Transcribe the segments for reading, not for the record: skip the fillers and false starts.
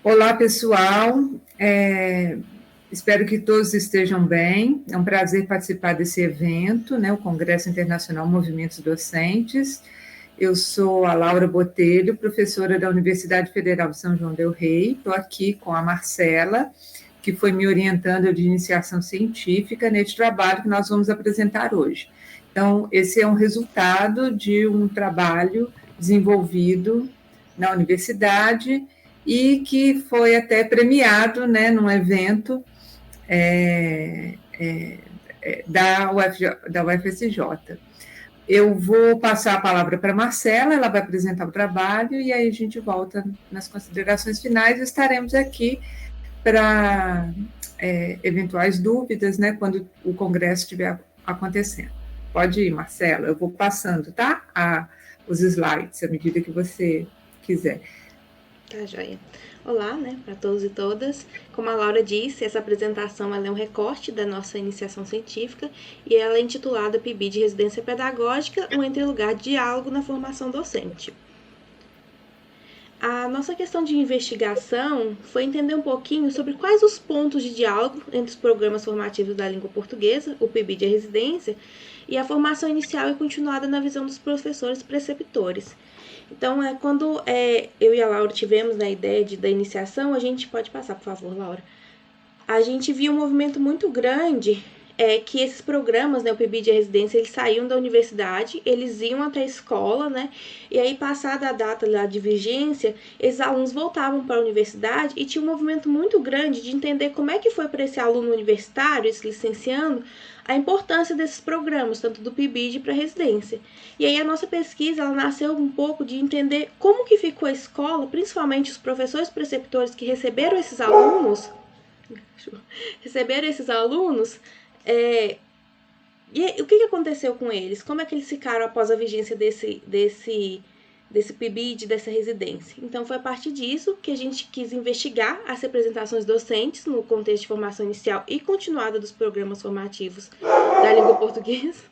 Olá, pessoal. Espero que todos estejam bem. É um prazer participar desse evento, né, o Congresso Internacional Movimentos Docentes. Eu sou a Laura Botelho, professora da Universidade Federal de São João del Rei. Estou aqui com a Marcela, que foi me orientando de iniciação científica neste trabalho que nós vamos apresentar hoje. Então, esse é um resultado de um trabalho desenvolvido na universidade e que foi até premiado, né, num evento da UFSJ. Eu vou passar a palavra para a Marcela, ela vai apresentar o trabalho e aí a gente volta nas considerações finais e estaremos aqui para eventuais dúvidas, né, quando o congresso estiver acontecendo. Pode ir, Marcela, eu vou passando, tá? Os slides, à medida que você quiser. Tá, joia. Olá, né, para todos e todas. Como a Laura disse, essa apresentação ela é um recorte da nossa iniciação científica e ela é intitulada PIBID de Residência Pedagógica, um entrelugar de diálogo na formação docente. A nossa questão de investigação foi entender um pouquinho sobre quais os pontos de diálogo entre os programas formativos da língua portuguesa, o PIBID de residência, e a formação inicial e continuada na visão dos professores preceptores. Então, quando eu e a Laura tivemos a ideia da iniciação, a gente pode passar, por favor, Laura. A gente viu um movimento muito grande que esses programas, né, o PIBID de residência, eles saíam da universidade, eles iam até a escola, né, e aí, passada a data da de vigência, esses alunos voltavam para a universidade e tinha um movimento muito grande de entender como é que foi para esse aluno universitário, esse licenciando, a importância desses programas, tanto do PIBID para a residência. E aí a nossa pesquisa, ela nasceu um pouco de entender como que ficou a escola, principalmente os professores preceptores que receberam esses alunos, e o que aconteceu com eles? Como é que eles ficaram após a vigência desse PIBID, dessa residência? Então, foi a partir disso que a gente quis investigar as representações docentes no contexto de formação inicial e continuada dos programas formativos da língua portuguesa,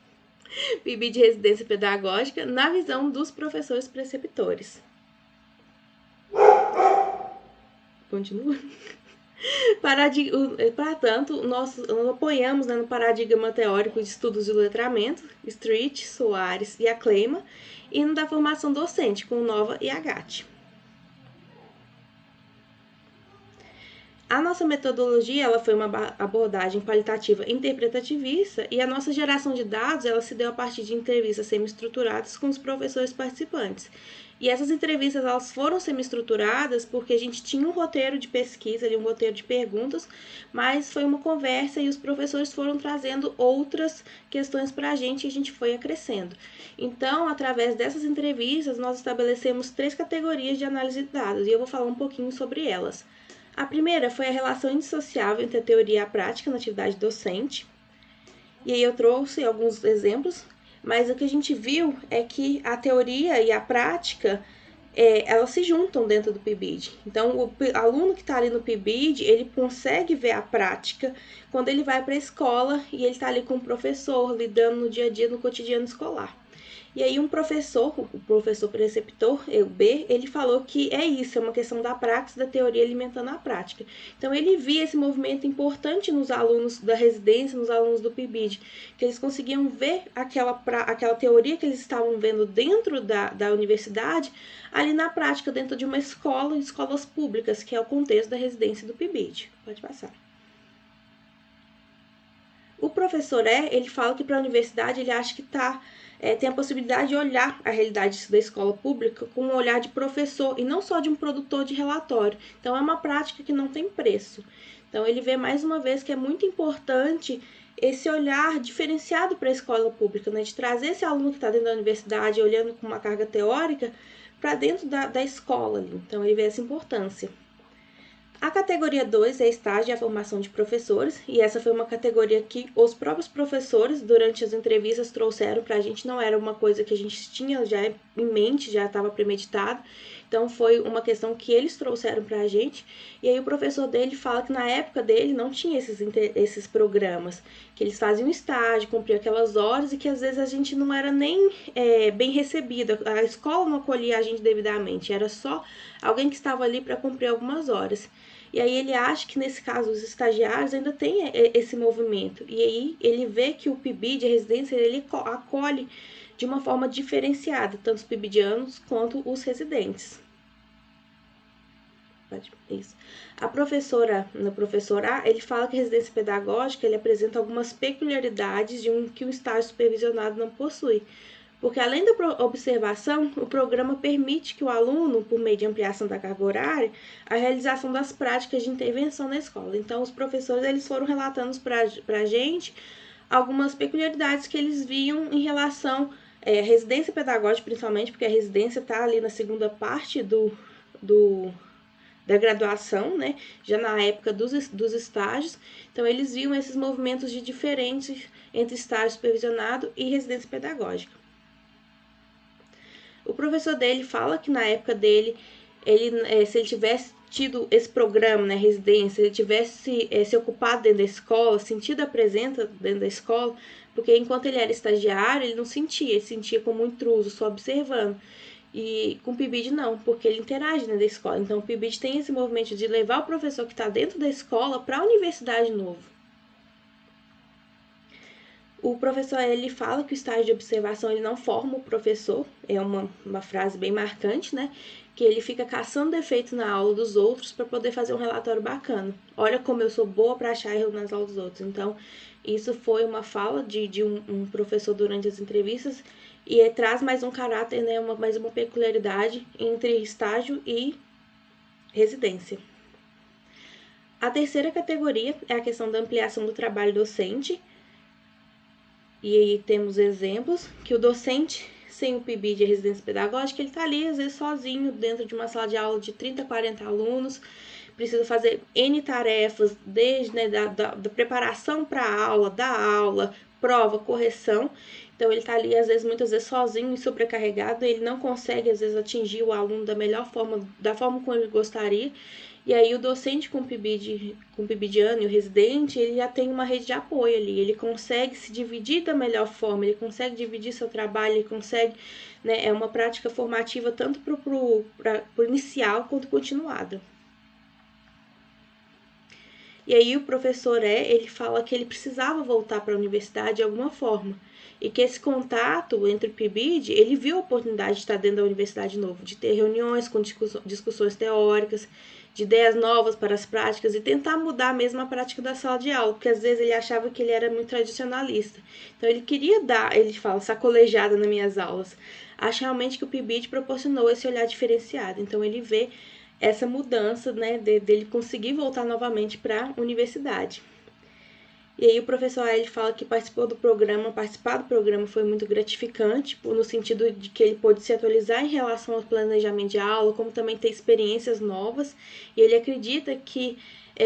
PIBID de residência pedagógica, na visão dos professores preceptores. Continua? Para tanto, nós apoiamos, né, no paradigma teórico de estudos de letramento, Street, Soares e Acleima, e no da formação docente, com Nova e Agatti. A nossa metodologia ela foi uma abordagem qualitativa interpretativista e a nossa geração de dados ela se deu a partir de entrevistas semi-estruturadas com os professores participantes. E essas entrevistas elas foram semi-estruturadas porque a gente tinha um roteiro de pesquisa, um roteiro de perguntas, mas foi uma conversa e os professores foram trazendo outras questões para a gente foi acrescendo. Então, através dessas entrevistas, nós estabelecemos 3 categorias de análise de dados e eu vou falar um pouquinho sobre elas. A primeira foi a relação indissociável entre a teoria e a prática na atividade docente. E aí eu trouxe alguns exemplos, mas o que a gente viu é que a teoria e a prática, elas se juntam dentro do PIBID. Então, o aluno que está ali no PIBID, ele consegue ver a prática quando ele vai para a escola e ele está ali com o professor, lidando no dia a dia, no cotidiano escolar. E aí o professor preceptor, o B, ele falou que é isso, é uma questão da praxis, da teoria alimentando a prática. Então ele via esse movimento importante nos alunos da residência, nos alunos do PIBID, que eles conseguiam ver aquela teoria que eles estavam vendo dentro da universidade, ali na prática, dentro de uma escola, escolas públicas, que é o contexto da residência do PIBID. Pode passar. O professor ele fala que para a universidade ele acha que tem a possibilidade de olhar a realidade da escola pública com um olhar de professor e não só de um produtor de relatório. Então, é uma prática que não tem preço. Então, ele vê mais uma vez que é muito importante esse olhar diferenciado para a escola pública, né? De trazer esse aluno que está dentro da universidade olhando com uma carga teórica para dentro da escola ali. Então, ele vê essa importância. A categoria 2 é estágio e a formação de professores, e essa foi uma categoria que os próprios professores, durante as entrevistas, trouxeram para a gente, não era uma coisa que a gente tinha já em mente, já estava premeditado, então foi uma questão que eles trouxeram para a gente, e aí o professor dele fala que na época dele não tinha esses programas, que eles faziam estágio, cumpriam aquelas horas, e que às vezes a gente não era nem bem recebida, a escola não acolhia a gente devidamente, era só alguém que estava ali para cumprir algumas horas. E aí ele acha que nesse caso os estagiários ainda têm esse movimento. E aí ele vê que o PIBID de residência ele acolhe de uma forma diferenciada, tanto os pibidianos quanto os residentes. Isso. A professora, no professor A, ele fala que a residência pedagógica ele apresenta algumas peculiaridades que um estágio supervisionado não possui. Porque além da observação, o programa permite que o aluno, por meio de ampliação da carga horária, a realização das práticas de intervenção na escola. Então, os professores eles foram relatando para a gente algumas peculiaridades que eles viam em relação à residência pedagógica, principalmente, porque a residência está ali na segunda parte da graduação, né? Já na época dos estágios. Então, eles viam esses movimentos de diferentes entre estágio supervisionado e residência pedagógica. O professor dele fala que na época dele, se ele tivesse tido esse programa, né, residência, ele tivesse se ocupado dentro da escola, sentido a presença dentro da escola, porque enquanto ele era estagiário, ele não sentia, ele sentia como um intruso, só observando. E com o PIBID não, porque ele interage dentro da escola. Então o PIBID tem esse movimento de levar o professor que está dentro da escola para a universidade novo. O professor ele fala que o estágio de observação ele não forma o professor, é uma frase bem marcante, né? Que ele fica caçando defeitos na aula dos outros para poder fazer um relatório bacana. Olha como eu sou boa para achar erro nas aulas dos outros. Então, isso foi uma fala de um professor durante as entrevistas e traz mais um caráter, né? Mais uma peculiaridade entre estágio e residência. A terceira categoria é a questão da ampliação do trabalho docente. E aí temos exemplos que o docente sem o PIBID de residência pedagógica, ele está ali às vezes sozinho dentro de uma sala de aula de 30, 40 alunos, precisa fazer N tarefas, desde da preparação para a aula, da aula, prova, correção. Então ele está ali muitas vezes sozinho e sobrecarregado, ele não consegue às vezes atingir o aluno da melhor forma, da forma como ele gostaria. E aí o docente com PIBIDiano e o residente, ele já tem uma rede de apoio ali, ele consegue se dividir da melhor forma, ele consegue dividir seu trabalho, ele consegue, né, é uma prática formativa tanto para o inicial quanto continuada. E aí o professor ele fala que ele precisava voltar para a universidade de alguma forma. E que esse contato entre o PIBID, ele viu a oportunidade de estar dentro da universidade novo, de ter reuniões com discussões teóricas, de ideias novas para as práticas e tentar mudar mesmo a prática da sala de aula, porque às vezes ele achava que ele era muito tradicionalista. Então ele queria dar, ele fala, sacolejada nas minhas aulas. Acho realmente que o PIBID proporcionou esse olhar diferenciado. Então ele vê essa mudança, né, dele conseguir voltar novamente para a universidade. E aí o professor ele fala que participar do programa foi muito gratificante, no sentido de que ele pôde se atualizar em relação ao planejamento de aula, como também ter experiências novas, e ele acredita que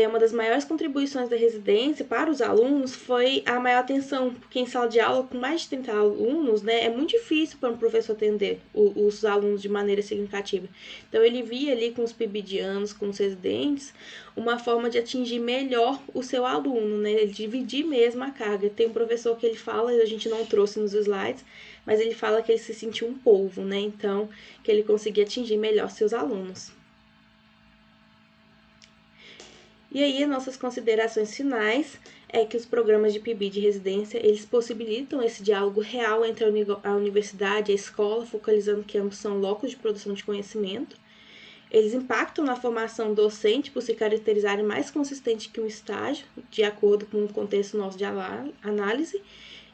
uma das maiores contribuições da residência para os alunos foi a maior atenção, porque em sala de aula com mais de 30 alunos, né, é muito difícil para um professor atender os alunos de maneira significativa. Então ele via ali com os pibidianos, com os residentes, uma forma de atingir melhor o seu aluno, né, ele dividir mesmo a carga. Tem um professor que ele fala, a gente não trouxe nos slides, mas ele fala que ele se sentiu um polvo, né, então que ele conseguia atingir melhor seus alunos. E aí, nossas considerações finais é que os programas de PIBID de residência, eles possibilitam esse diálogo real entre a universidade e a escola, focalizando que ambos são locos de produção de conhecimento. Eles impactam na formação docente por se caracterizarem mais consistente que um estágio, de acordo com o contexto nosso de análise,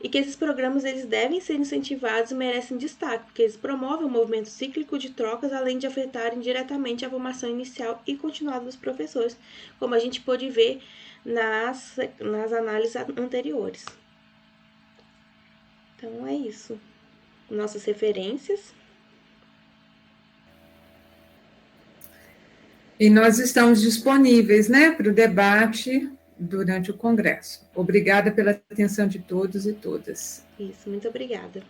e que esses programas eles devem ser incentivados e merecem destaque, porque eles promovem um movimento cíclico de trocas, além de afetarem diretamente a formação inicial e continuada dos professores, como a gente pôde ver nas análises anteriores. Então, é isso. Nossas referências. E nós estamos disponíveis, né, para o debate durante o Congresso. Obrigada pela atenção de todos e todas. Isso, muito obrigada.